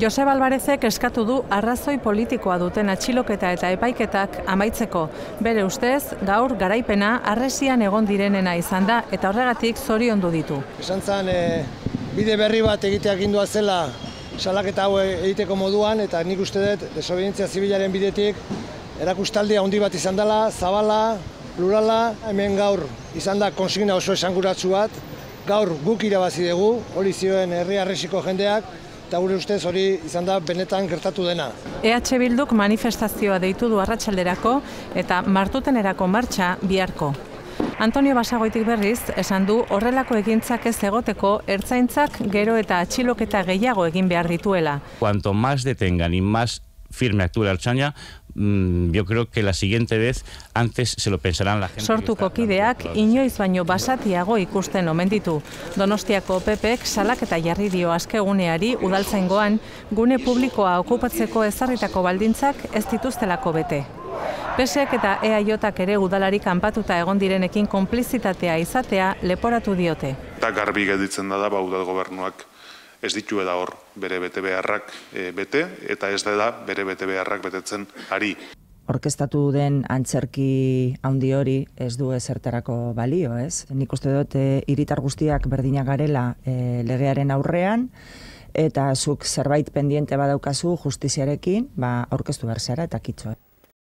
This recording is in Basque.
Joseba Alvarezek eskatu du arrazoi politikoa duten atxiloketa eta epaiketak amaitzeko. Bere ustez, gaur garaipena harresian egon direnena izan da eta horregatik zoriondu ditu. Esan zen, bide berri bat egiteak indua zela salaketa hau egiteko moduan, eta nik uste dut desobedientzia zibilaren bidetik erakustaldia handi bat izan dela, zabala, plurala, hemen gaur izan da konsigna oso esanguratsu bat, gaur guk irabazi dugu, hori zioen herri harresiko jendeak, eta gure ustez hori izan da benetan gertatu dena. EH Bilduk manifestazioa deitu du arratsalderako eta martutenerako martxa biharko. Antonio Basagoitik berriz, esan du horrelako egintzak ez egoteko ertzaintzak gero eta atxiloketa gehiago egin behar dituela. Cuanto más detengan y más firme actúe la Ertzaintza, yo creo que la siguiente vez antes se lo pensarán la gente. Sortuko kideak inoiz baino basatiago ikusten omen ditu. Donostiako PPek salaketa jarri dio askeguneari udaltzaingoan gune publikoa okupatzeko ezarritako baldintzak ez dituztelako bete. PSek eta EAJak ere udalari kanpatuta egon direnekin konplizitatea izatea leporatu diote. Eta garbi gelditzen da udal gobernuak ez ditu da hor bere betebeharrak bete, eta ez da bere betebeharrak betetzen ari. Orkestatu den antzerki handi hori ez du ezertarako balio, ez? Nik uste dut hiritar guztiak berdinak garela legearen aurrean, eta zuk zerbait pendiente badaukazu justiziarekin, aurkeztu behar zara eta kitxo.